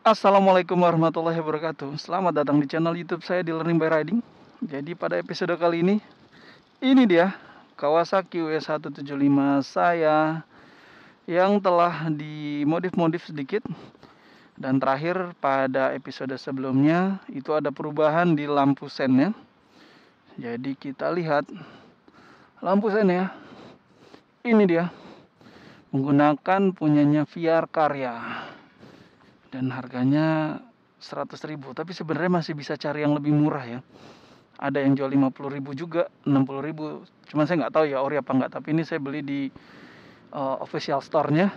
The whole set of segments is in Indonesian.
Assalamualaikum warahmatullahi wabarakatuh. Selamat datang di channel YouTube saya di Learning by Riding. Jadi pada episode kali ini dia Kawasaki W175 saya yang telah dimodif sedikit. Dan terakhir pada episode sebelumnya itu ada perubahan di lampu sennya. Jadi kita lihat lampu sennya. Ini dia, menggunakan punyanya VR Karya. Dan harganya 100.000, tapi sebenarnya masih bisa cari yang lebih murah ya. Ada yang jual 50.000 juga, 60.000. Cuman saya nggak tahu ya ori apa nggak, tapi ini saya beli di official store-nya.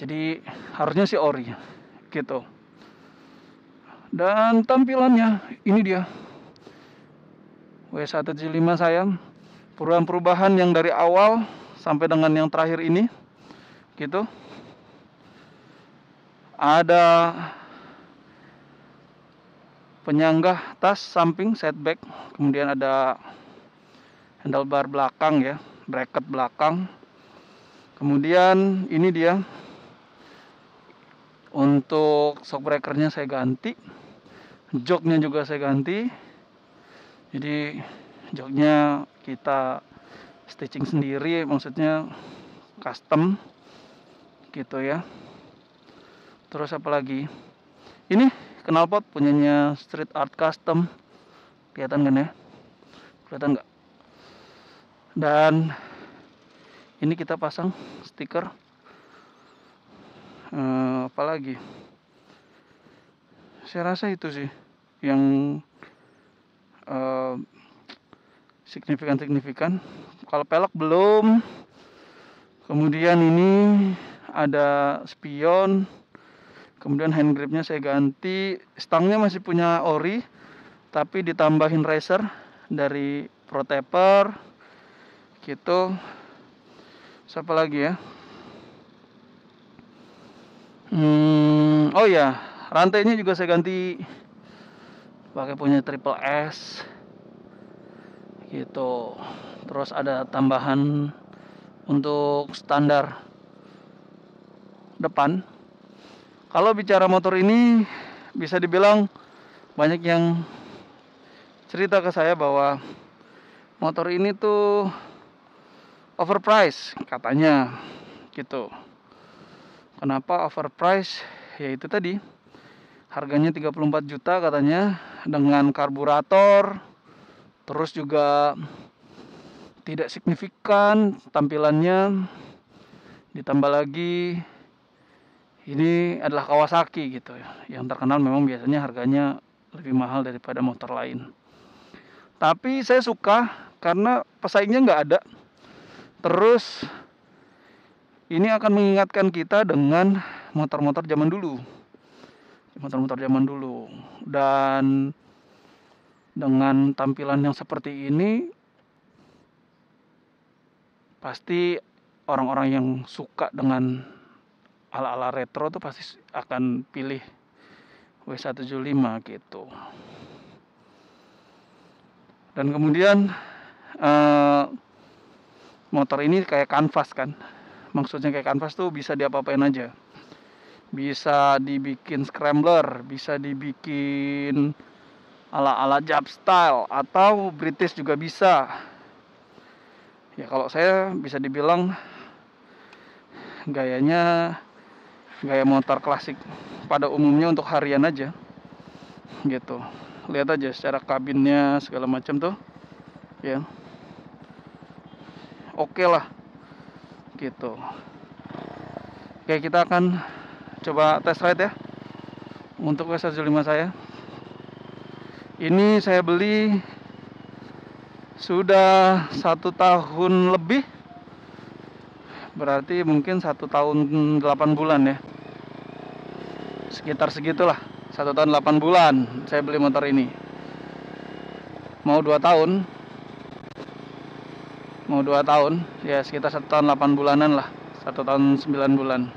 Jadi harusnya sih ori gitu. Dan tampilannya ini dia W175 saya. Perubahan-perubahan yang dari awal sampai dengan yang terakhir ini gitu. Ada penyanggah tas samping setback, kemudian ada handlebar belakang ya, bracket belakang. Kemudian ini dia, untuk shock breakernya saya ganti, joknya juga saya ganti. Jadi joknya kita stitching sendiri, maksudnya custom gitu ya. Terus apa lagi? Ini knalpot punyanya Street Art Custom. Kelihatan kan ya? Kelihatan nggak? Dan ini kita pasang stiker. Apa lagi? Saya rasa itu sih yang signifikan. Kalau pelek belum. Kemudian ini ada spion. Kemudian hand gripnya saya ganti. Stangnya masih punya ori, tapi ditambahin racer dari Pro Taper gitu. Siapa lagi ya? Oh ya, rantainya juga saya ganti pakai punya Triple S gitu. Terus ada tambahan untuk standar depan. Kalau bicara motor ini, bisa dibilang banyak yang cerita ke saya bahwa motor ini tuh overpriced katanya gitu. Kenapa overpriced? Ya itu tadi, harganya 34 juta katanya dengan karburator. Terus juga tidak signifikan tampilannya. Ditambah lagi ini adalah Kawasaki gitu ya. Yang terkenal memang biasanya harganya lebih mahal daripada motor lain. Tapi saya suka karena pesaingnya nggak ada. Terus ini akan mengingatkan kita dengan motor-motor zaman dulu. Motor-motor zaman dulu. Dan dengan tampilan yang seperti ini, pasti orang-orang yang suka dengan ala-ala retro tuh pasti akan pilih W175 gitu. Dan kemudian motor ini kayak kanvas kan. Maksudnya kayak kanvas tuh bisa diapa-apain aja. Bisa dibikin scrambler, bisa dibikin ala-ala Jap style atau British juga bisa. Ya kalau saya bisa dibilang gayanya gaya motor klasik pada umumnya untuk harian aja gitu. Lihat aja secara kabinnya segala macam tuh ya, oke lah gitu. Oke, kita akan coba test ride ya untuk W175 saya. Ini saya beli sudah 1 tahun lebih, berarti mungkin 1 tahun 8 bulan ya, sekitar segitulah. 1 tahun 8 bulan saya beli motor ini. Mau 2 tahun ya, sekitar 1 tahun 8 bulanan lah, 1 tahun 9 bulan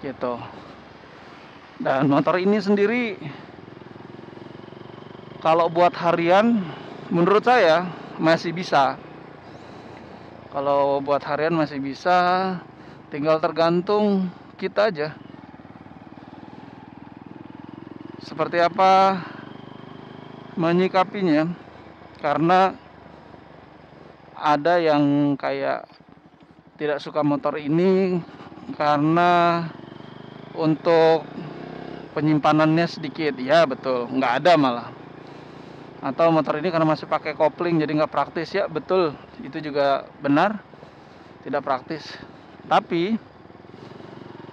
gitu. Dan motor ini sendiri kalau buat harian menurut saya masih bisa. Kalau buat harian masih bisa, tinggal tergantung kita aja seperti apa menyikapinya, karena ada yang kayak tidak suka motor ini karena untuk penyimpanannya sedikit. Ya betul, nggak ada malah. Atau motor ini karena masih pakai kopling jadi nggak praktis. Ya betul, itu juga benar, tidak praktis. Tapi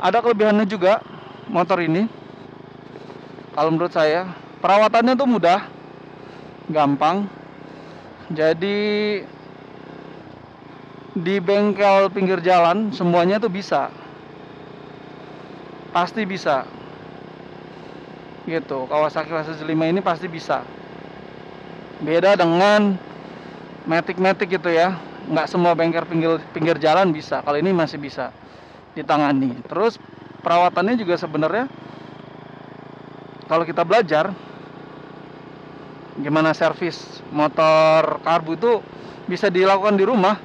ada kelebihannya juga motor ini. Kalau menurut saya perawatannya tuh mudah, gampang. Jadi di bengkel pinggir jalan semuanya tuh bisa, pasti bisa gitu. Kawasaki Versace 5 ini pasti bisa. Beda dengan Matic gitu ya, nggak semua bengkel pinggir jalan bisa. Kalau ini masih bisa ditangani. Terus perawatannya juga sebenarnya kalau kita belajar gimana servis motor karbu itu bisa dilakukan di rumah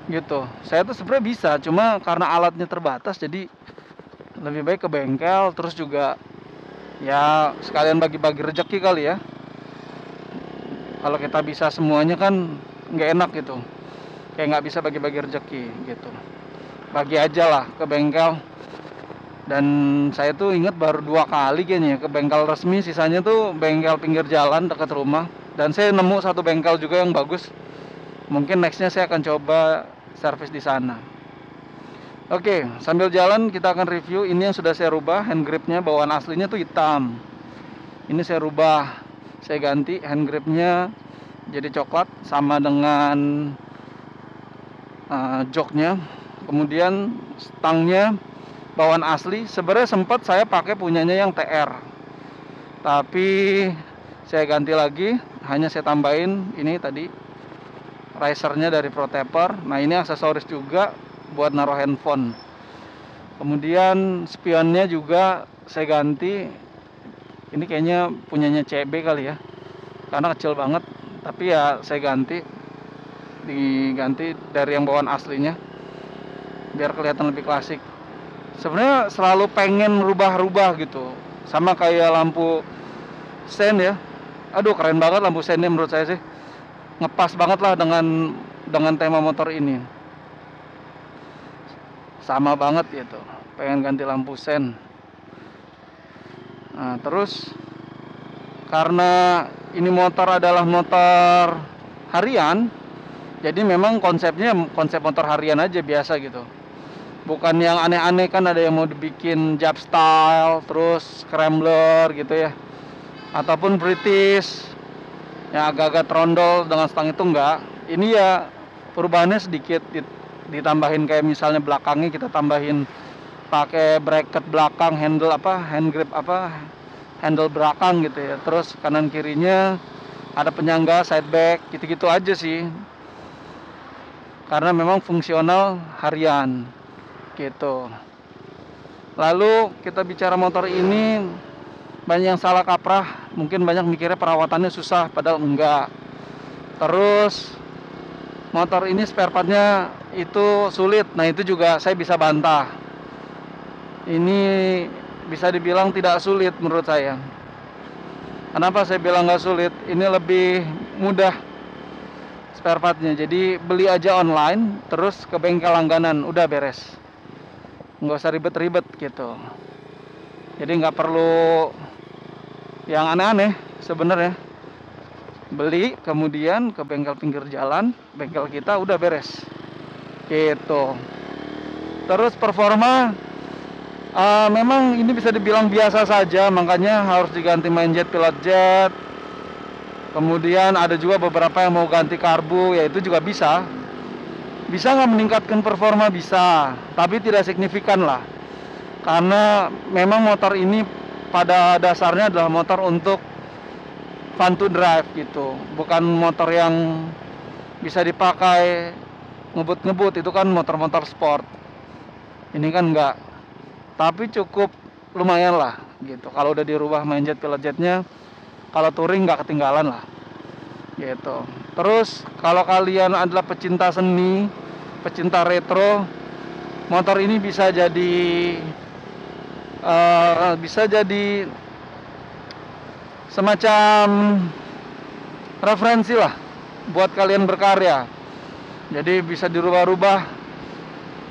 gitu. Saya tuh sebenarnya bisa, cuma karena alatnya terbatas jadi lebih baik ke bengkel. Terus juga ya sekalian bagi-bagi rezeki kali ya. Kalau kita bisa semuanya kan nggak enak gitu, kayak nggak bisa bagi-bagi rezeki gitu. Bagi aja lah ke bengkel. Dan saya tuh ingat baru 2 kali kayaknya ke bengkel resmi, sisanya tuh bengkel pinggir jalan dekat rumah. Dan saya nemu satu bengkel juga yang bagus. Mungkin nextnya saya akan coba servis di sana. Oke, sambil jalan kita akan review. Ini yang sudah saya rubah, hand gripnya bawaan aslinya tuh hitam. Ini saya rubah, saya ganti hand gripnya jadi coklat sama dengan joknya. Kemudian stangnya bawaan asli. Sebenarnya sempat saya pakai punyanya yang TR, tapi saya ganti lagi. Hanya saya tambahin ini tadi risernya dari Protaper. Nah ini aksesoris juga buat naruh handphone. Kemudian spionnya juga saya ganti. Ini kayaknya punyanya CB kali ya, karena kecil banget. Tapi ya saya diganti dari yang bawaan aslinya biar kelihatan lebih klasik. Sebenarnya selalu pengen rubah-rubah gitu, sama kayak lampu sen ya. Aduh keren banget lampu sennya menurut saya sih, ngepas banget lah dengan tema motor ini. Sama banget gitu, pengen ganti lampu sen. Nah terus karena ini motor adalah motor harian, jadi memang konsepnya konsep motor harian aja biasa gitu. Bukan yang aneh-aneh, kan ada yang mau dibikin Jap style, terus scrambler gitu ya, ataupun British yang agak-agak trondol dengan stang itu enggak. Ini ya perubahannya sedikit, ditambahin kayak misalnya belakangnya kita tambahin pakai bracket belakang, handle hand grip handle belakang gitu ya. Terus kanan kirinya ada penyangga side back, gitu-gitu aja sih. Karena memang fungsional harian gitu. Lalu kita bicara motor ini, banyak yang salah kaprah. Mungkin banyak mikirnya perawatannya susah, padahal enggak. Terus motor ini spare partnya itu sulit. Nah itu juga saya bisa bantah. Ini bisa dibilang tidak sulit menurut saya. Kenapa saya bilang nggak sulit? Ini lebih mudah spare partnya. Jadi beli aja online, terus ke bengkel langganan, udah beres. Nggak usah ribet-ribet gitu. Jadi nggak perlu yang aneh-aneh sebenarnya. Beli kemudian ke bengkel pinggir jalan, bengkel kita, udah beres gitu. Terus performa memang ini bisa dibilang biasa saja, makanya harus diganti main jet, pilot jet. Kemudian ada juga beberapa yang mau ganti karbu, ya itu juga bisa. Bisa nggak meningkatkan performa? Bisa, tapi tidak signifikan lah. Karena memang motor ini pada dasarnya adalah motor untuk fun to drive gitu. Bukan motor yang bisa dipakai ngebut-ngebut, itu kan motor-motor sport. Ini kan enggak. Tapi cukup lumayan lah gitu. Kalau udah dirubah main jet, pilot jetnya, kalau touring nggak ketinggalan lah gitu. Terus kalau kalian adalah pecinta seni, pecinta retro, motor ini bisa jadi semacam referensi lah buat kalian berkarya. Jadi bisa dirubah-rubah,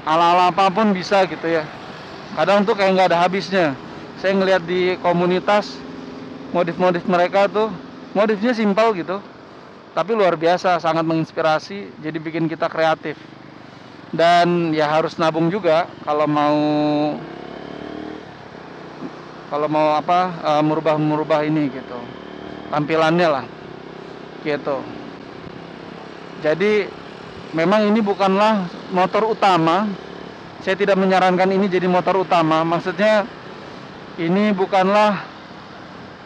ala-ala apapun bisa gitu ya. Kadang tuh kayak nggak ada habisnya. Saya ngeliat di komunitas modif-modif mereka tuh, modifnya simpel gitu, tapi luar biasa, sangat menginspirasi. Jadi bikin kita kreatif. Dan ya harus nabung juga kalau mau merubah ini gitu, tampilannya lah gitu. Jadi memang ini bukanlah motor utama. Saya tidak menyarankan ini jadi motor utama. Maksudnya ini bukanlah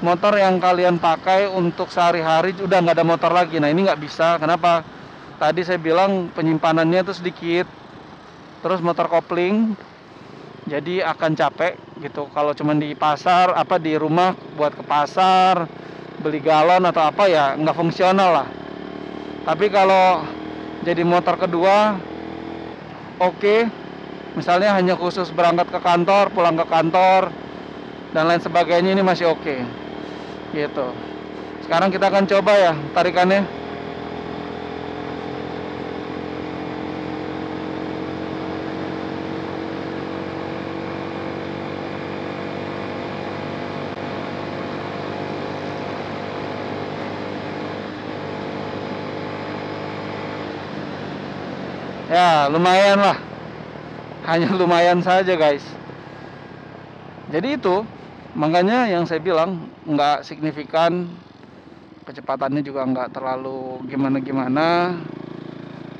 motor yang kalian pakai untuk sehari-hari udah nggak ada motor lagi. Nah ini nggak bisa. Kenapa? Tadi saya bilang penyimpanannya itu sedikit. Terus motor kopling, jadi akan capek gitu. Kalau cuma di pasar, di rumah buat ke pasar, beli galon atau apa ya nggak fungsional lah. Tapi kalau jadi motor kedua, oke. Misalnya hanya khusus berangkat ke kantor, pulang ke kantor, dan lain sebagainya, ini masih oke. Gitu. Sekarang kita akan coba ya tarikannya. Ya lumayan lah, hanya lumayan saja guys. Jadi itu makanya yang saya bilang nggak signifikan, kecepatannya juga nggak terlalu gimana-gimana.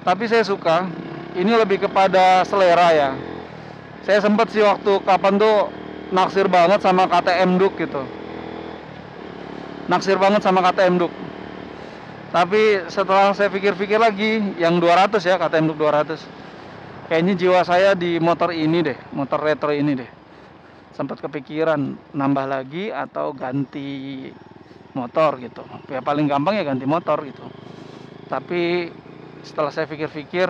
Tapi saya suka, ini lebih kepada selera ya. Saya sempet sih waktu kapan tuh naksir banget sama KTM Duke gitu. Naksir banget sama KTM Duke. Tapi setelah saya pikir-pikir lagi, yang 200 ya, KTM Duke 200. Kayaknya jiwa saya di motor ini deh, motor retro ini deh. Sempat kepikiran nambah lagi atau ganti motor gitu. Ya paling gampang ya ganti motor gitu. Tapi setelah saya pikir-pikir,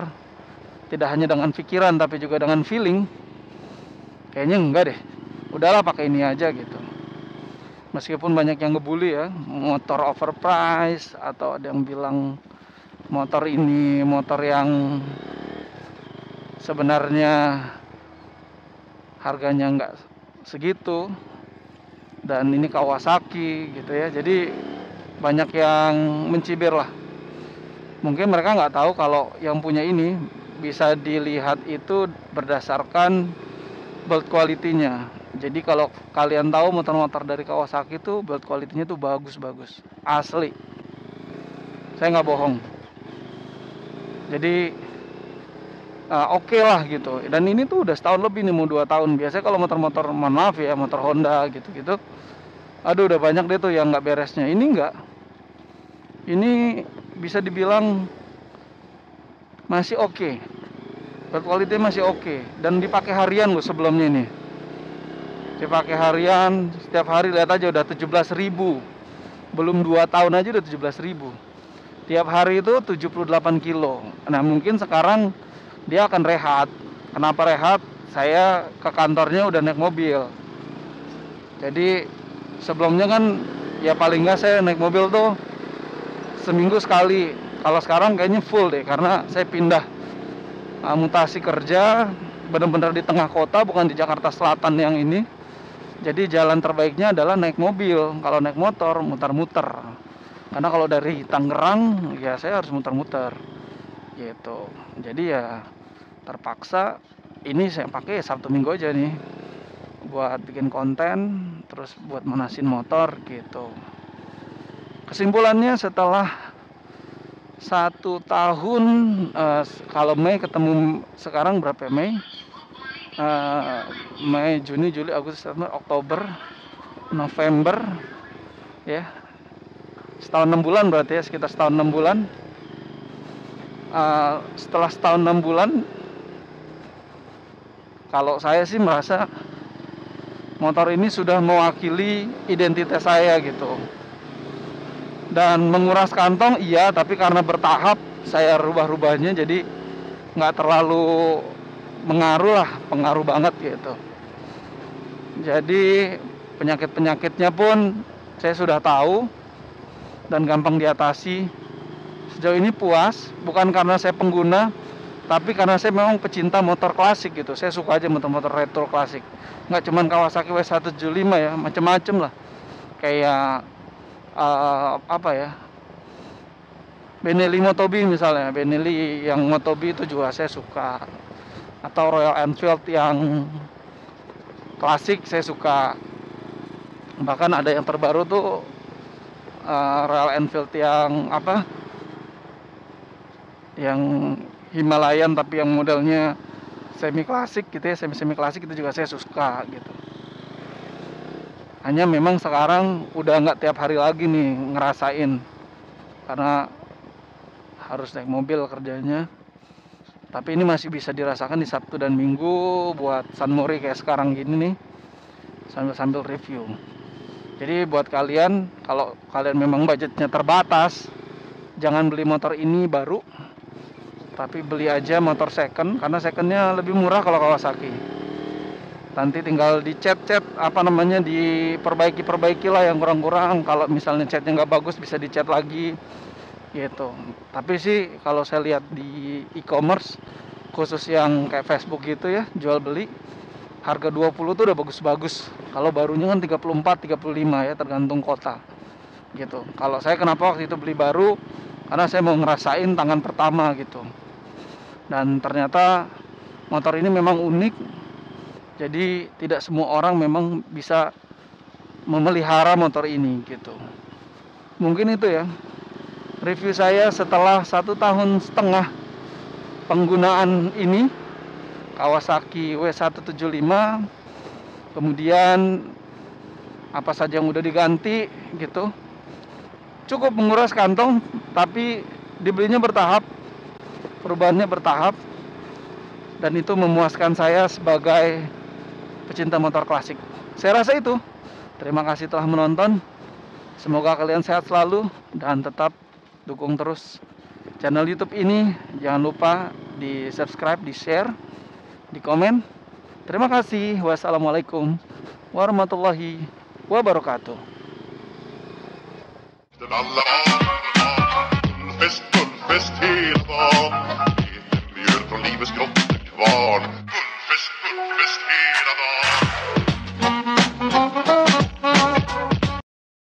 tidak hanya dengan pikiran tapi juga dengan feeling, kayaknya enggak deh. Udahlah pakai ini aja gitu. Meskipun banyak yang ngebully ya, motor overpriced, atau ada yang bilang motor ini motor yang sebenarnya harganya nggak segitu, dan ini Kawasaki gitu ya. Jadi banyak yang mencibir lah. Mungkin mereka nggak tahu kalau yang punya ini bisa dilihat itu berdasarkan build quality-nya. Jadi kalau kalian tahu motor-motor dari Kawasaki itu build quality-nya tuh bagus-bagus, asli. Saya nggak bohong. Jadi oke lah gitu. Dan ini tuh udah setahun lebih nih, mau 2 tahun. Biasanya kalau motor-motor, mohon maaf ya, motor Honda gitu-gitu, aduh udah banyak deh tuh yang nggak beresnya. Ini nggak. Ini bisa dibilang masih oke. Build quality masih oke. Dan dipakai harian loh sebelumnya ini. Dipakai harian, setiap hari lihat aja udah 17.000. Belum 2 tahun aja udah 17.000. Tiap hari itu 78 kilo. Nah mungkin sekarang dia akan rehat. Kenapa rehat? Saya ke kantornya udah naik mobil. Jadi sebelumnya kan ya paling nggak saya naik mobil tuh seminggu sekali. Kalau sekarang kayaknya full deh, karena saya pindah mutasi kerja benar-benar di tengah kota, bukan di Jakarta Selatan yang ini. Jadi jalan terbaiknya adalah naik mobil. Kalau naik motor muter-muter. Karena kalau dari Tangerang ya saya harus muter-muter gitu. Jadi ya terpaksa ini saya pakai Sabtu Minggu aja nih buat bikin konten, terus buat manasin motor gitu. Kesimpulannya setelah 1 tahun, kalau Mei ketemu sekarang berapa Mei? Mei, Juni, Juli, Agustus, September, Oktober, November, ya setahun 6 bulan berarti ya, sekitar setahun 6 bulan. Setelah setahun 6 bulan, kalau saya sih merasa motor ini sudah mewakili identitas saya gitu. Dan menguras kantong iya, tapi karena bertahap saya rubah-rubahnya, jadi nggak terlalu pengaruh banget gitu. Jadi penyakit-penyakitnya pun Saya sudah tahu dan gampang diatasi. Sejauh ini puas, bukan karena saya pengguna, tapi karena saya memang pecinta motor klasik gitu. Saya suka aja motor-motor retro klasik. Nggak cuman Kawasaki W175 ya, macem-macem lah. Kayak apa ya, Benelli Motobi misalnya. Benelli yang Motobi itu juga saya suka. Atau Royal Enfield yang klasik saya suka. Bahkan ada yang terbaru tuh Royal Enfield yang apa, yang Himalayan tapi yang modelnya semi klasik gitu ya, semi klasik itu juga saya suka gitu. Hanya memang sekarang udah nggak tiap hari lagi nih ngerasain, karena harus naik mobil kerjanya. Tapi ini masih bisa dirasakan di Sabtu dan Minggu buat San Mori kayak sekarang gini nih, sambil review. Jadi buat kalian, kalau kalian memang budgetnya terbatas, jangan beli motor ini baru, tapi beli aja motor second, karena secondnya lebih murah kalau Kawasaki. Nanti tinggal dicat apa namanya, diperbaiki lah yang kurang-kurang. Kalau misalnya catnya nggak bagus bisa dicat lagi gitu. Tapi sih kalau saya lihat di e-commerce, khusus yang kayak Facebook gitu ya, jual beli, harga 20 tuh udah bagus-bagus. Kalau barunya kan 34, 35 ya, tergantung kota gitu. Kalau saya kenapa waktu itu beli baru, karena saya mau ngerasain tangan pertama gitu. Dan ternyata motor ini memang unik. Jadi tidak semua orang memang bisa memelihara motor ini gitu. Mungkin itu ya review saya setelah 1,5 tahun penggunaan ini, Kawasaki W175. Kemudian apa saja yang udah diganti gitu. Cukup menguras kantong, tapi dibelinya bertahap, perubahannya bertahap, dan itu memuaskan saya sebagai pecinta motor klasik. Saya rasa itu. Terima kasih telah menonton. Semoga kalian sehat selalu dan tetap dukung terus channel YouTube ini. Jangan lupa di subscribe, di share, di komen. Terima kasih. Wassalamualaikum warahmatullahi wabarakatuh.